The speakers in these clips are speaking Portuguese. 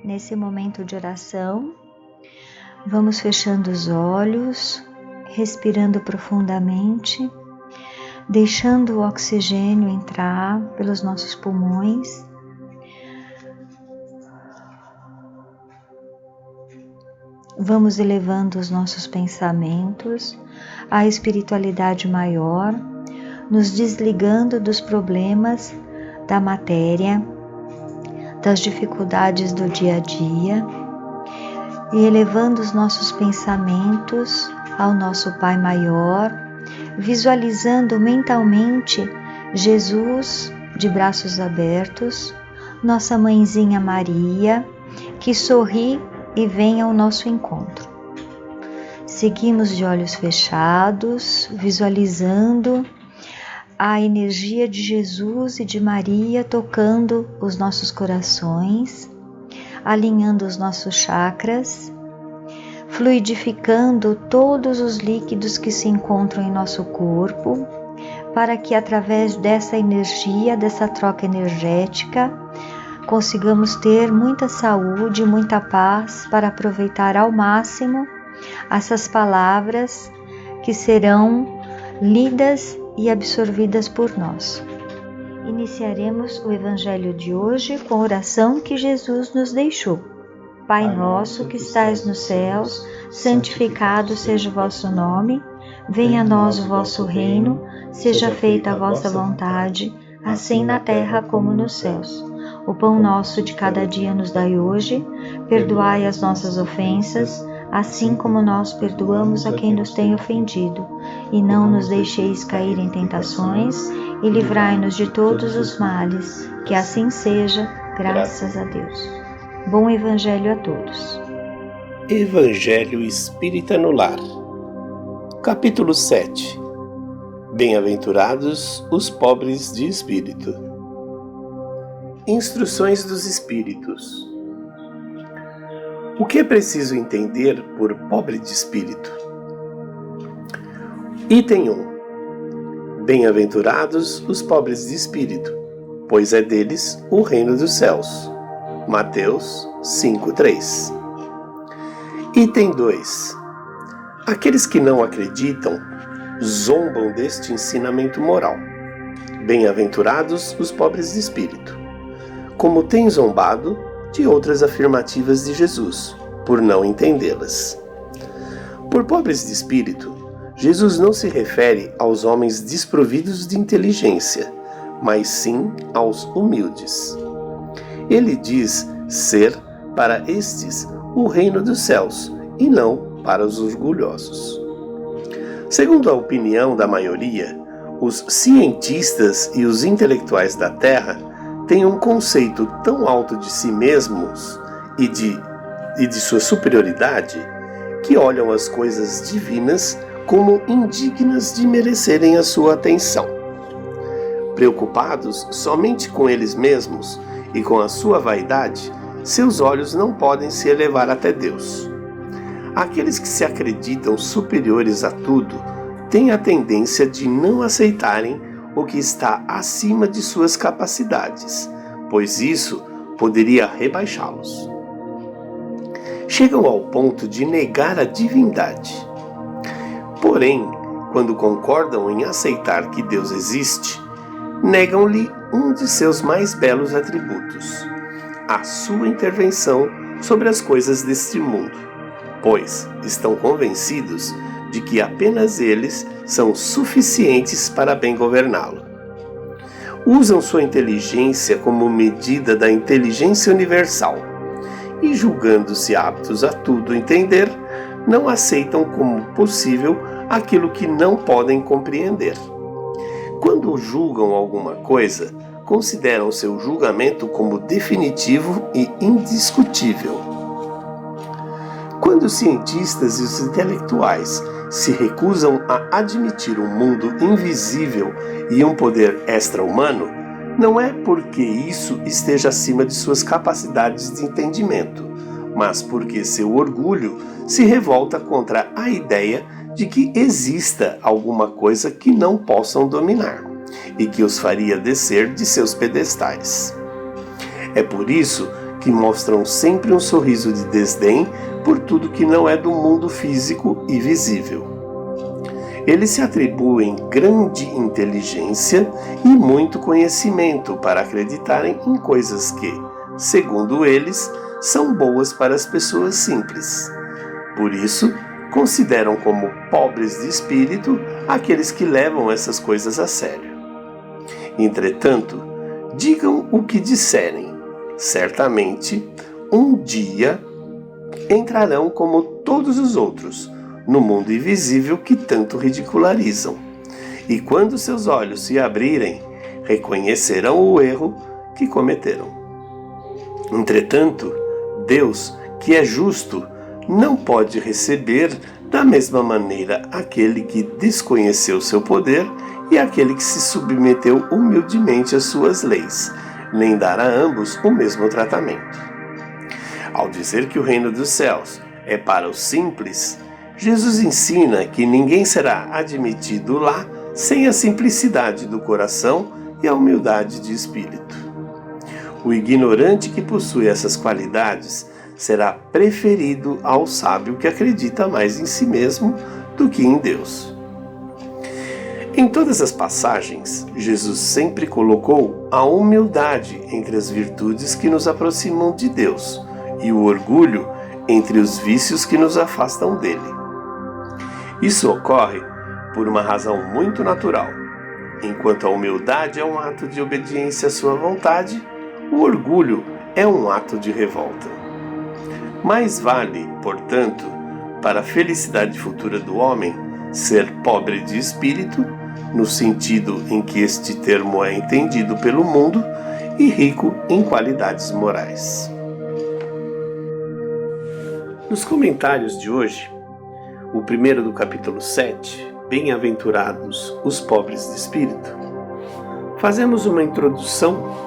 nesse momento de oração, vamos fechando os olhos, respirando profundamente, deixando o oxigênio entrar pelos nossos pulmões. Vamos elevando os nossos pensamentos à espiritualidade maior, nos desligando dos problemas da matéria, das dificuldades do dia a dia e elevando os nossos pensamentos ao nosso Pai Maior, visualizando mentalmente Jesus de braços abertos, nossa Mãezinha Maria, que sorri e vem ao nosso encontro. Seguimos de olhos fechados, visualizando a energia de Jesus e de Maria tocando os nossos corações, alinhando os nossos chakras, fluidificando todos os líquidos que se encontram em nosso corpo, para que através dessa energia, dessa troca energética, consigamos ter muita saúde, muita paz para aproveitar ao máximo essas palavras que serão lidas e absorvidas por nós. Iniciaremos o Evangelho de hoje com a oração que Jesus nos deixou. Pai nosso que estais nos céus, santificado seja o vosso nome, venha a nós o vosso reino, seja feita a vossa vontade, assim na terra como nos céus. O pão nosso de cada dia nos dai hoje, perdoai as nossas ofensas, assim como nós perdoamos a quem nos tem ofendido. E não nos deixeis cair em tentações, e livrai-nos de todos os males, que assim seja, graças a Deus. Bom Evangelho a todos. Evangelho Espírita no Lar. Capítulo 7. Bem-aventurados os pobres de espírito. Instruções dos Espíritos. O que é preciso entender por pobre de espírito? Item 1. Bem-aventurados os pobres de espírito, pois é deles o reino dos céus. Mateus 5:3. Item 2. Aqueles que não acreditam zombam deste ensinamento moral. Bem-aventurados os pobres de espírito, como têm zombado de outras afirmativas de Jesus, por não entendê-las. Por pobres de espírito, Jesus não se refere aos homens desprovidos de inteligência, mas sim aos humildes. Ele diz ser para estes o reino dos céus, e não para os orgulhosos. Segundo a opinião da maioria, os cientistas e os intelectuais da Terra têm um conceito tão alto de si mesmos e de sua superioridade que olham as coisas divinas como indignas de merecerem a sua atenção. Preocupados somente com eles mesmos e com a sua vaidade, seus olhos não podem se elevar até Deus. Aqueles que se acreditam superiores a tudo têm a tendência de não aceitarem o que está acima de suas capacidades, pois isso poderia rebaixá-los. Chegam ao ponto de negar a divindade. Porém, quando concordam em aceitar que Deus existe, negam-lhe um de seus mais belos atributos, a sua intervenção sobre as coisas deste mundo, pois estão convencidos de que apenas eles são suficientes para bem governá-lo. Usam sua inteligência como medida da inteligência universal e, julgando-se aptos a tudo entender, não aceitam como possível aquilo que não podem compreender. Quando julgam alguma coisa, consideram seu julgamento como definitivo e indiscutível. Quando os cientistas e os intelectuais se recusam a admitir um mundo invisível e um poder extra-humano, não é porque isso esteja acima de suas capacidades de entendimento, mas porque seu orgulho se revolta contra a ideia de que exista alguma coisa que não possam dominar e que os faria descer de seus pedestais. É por isso que mostram sempre um sorriso de desdém por tudo que não é do mundo físico e visível. Eles se atribuem grande inteligência e muito conhecimento para acreditarem em coisas que, segundo eles, são boas para as pessoas simples. Por isso, consideram como pobres de espírito aqueles que levam essas coisas a sério. Entretanto, digam o que disserem, certamente, um dia entrarão como todos os outros no mundo invisível que tanto ridicularizam. E quando seus olhos se abrirem, reconhecerão o erro que cometeram. Entretanto, Deus, que é justo, não pode receber da mesma maneira aquele que desconheceu seu poder e aquele que se submeteu humildemente às suas leis, nem dar a ambos o mesmo tratamento. Ao dizer que o reino dos céus é para os simples, Jesus ensina que ninguém será admitido lá sem a simplicidade do coração e a humildade de espírito. O ignorante que possui essas qualidades será preferido ao sábio que acredita mais em si mesmo do que em Deus. Em todas as passagens, Jesus sempre colocou a humildade entre as virtudes que nos aproximam de Deus e o orgulho entre os vícios que nos afastam dele. Isso ocorre por uma razão muito natural. Enquanto a humildade é um ato de obediência à sua vontade, o orgulho é um ato de revolta. Mais vale, portanto, para a felicidade futura do homem, ser pobre de espírito, no sentido em que este termo é entendido pelo mundo, e rico em qualidades morais. Nos comentários de hoje, o primeiro do capítulo 7, Bem-aventurados os pobres de espírito, fazemos uma introdução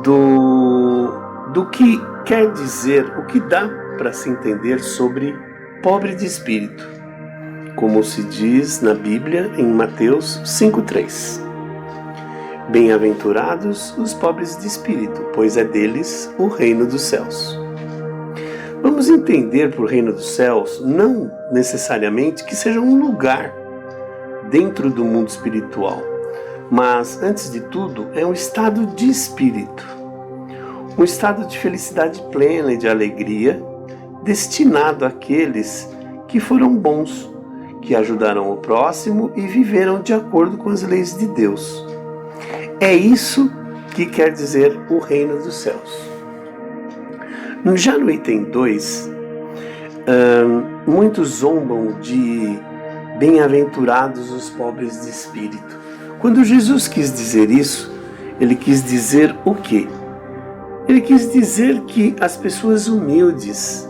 do que quer dizer, o que dá para se entender sobre pobre de espírito, como se diz na Bíblia em Mateus 5,3. Bem-aventurados os pobres de espírito, pois é deles o reino dos céus. Vamos entender por reino dos céus não necessariamente que seja um lugar dentro do mundo espiritual, mas, antes de tudo, é um estado de espírito, um estado de felicidade plena e de alegria, destinado àqueles que foram bons, que ajudaram o próximo e viveram de acordo com as leis de Deus. É isso que quer dizer o reino dos céus. Já no item 2, muitos zombam de bem-aventurados os pobres de espírito. Quando Jesus quis dizer isso, ele quis dizer o quê? Ele quis dizer que as pessoas humildes,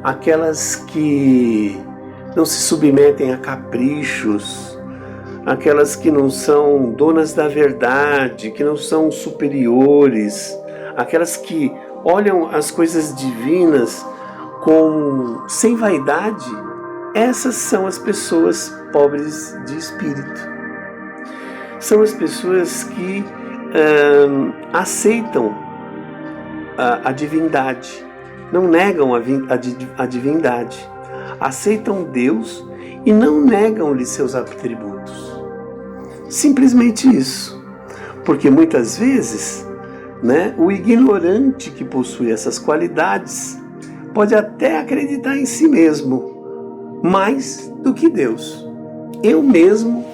aquelas que não se submetem a caprichos, aquelas que não são donas da verdade, que não são superiores, aquelas que olham as coisas divinas sem vaidade, essas são as pessoas pobres de espírito. São as pessoas que aceitam a divindade, não negam a divindade, aceitam Deus e não negam-lhe seus atributos. Simplesmente isso. Porque muitas vezes, o ignorante que possui essas qualidades pode até acreditar em si mesmo, mais do que Deus. Eu mesmo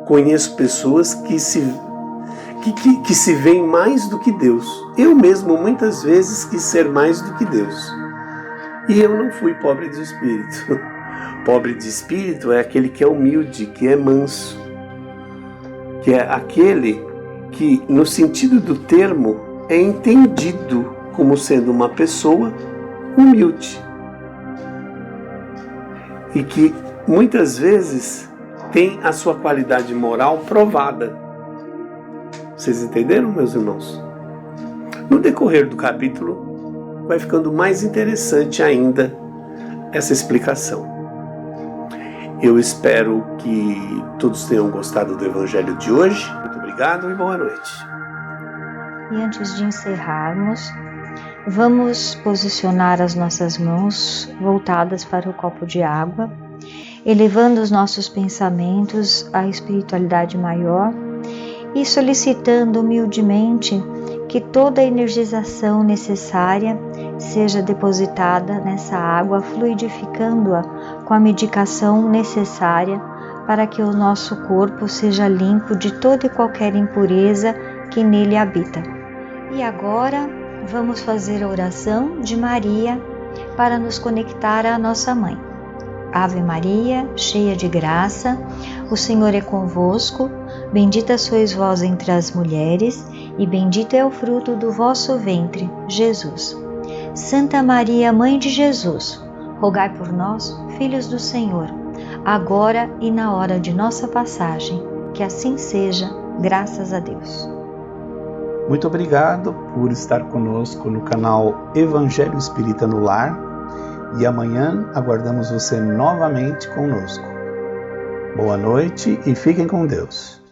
conheço pessoas que se veem mais do que Deus. Eu mesmo muitas vezes quis ser mais do que Deus. E eu não fui pobre de espírito. Pobre de espírito é aquele que é humilde, que é manso, que é aquele que, no sentido do termo, é entendido como sendo uma pessoa humilde e que muitas vezes tem a sua qualidade moral provada. Vocês entenderam, meus irmãos? No decorrer do capítulo, vai ficando mais interessante ainda essa explicação. Eu espero que todos tenham gostado do Evangelho de hoje. Muito obrigado e boa noite. E antes de encerrarmos, Vamos posicionar as nossas mãos voltadas para o copo de água, elevando os nossos pensamentos à espiritualidade maior e solicitando humildemente que toda a energização necessária seja depositada nessa água, fluidificando-a com a medicação necessária para que o nosso corpo seja limpo de toda e qualquer impureza que nele habita. E agora vamos fazer a oração de Maria para nos conectar à nossa Mãe. Ave Maria, cheia de graça, o Senhor é convosco, bendita sois vós entre as mulheres, e bendito é o fruto do vosso ventre, Jesus. Santa Maria, Mãe de Jesus, rogai por nós, filhos do Senhor, agora e na hora de nossa passagem. Que assim seja, graças a Deus. Muito obrigado por estar conosco no canal Evangelho Espírita no Lar. E amanhã aguardamos você novamente conosco. Boa noite e fiquem com Deus.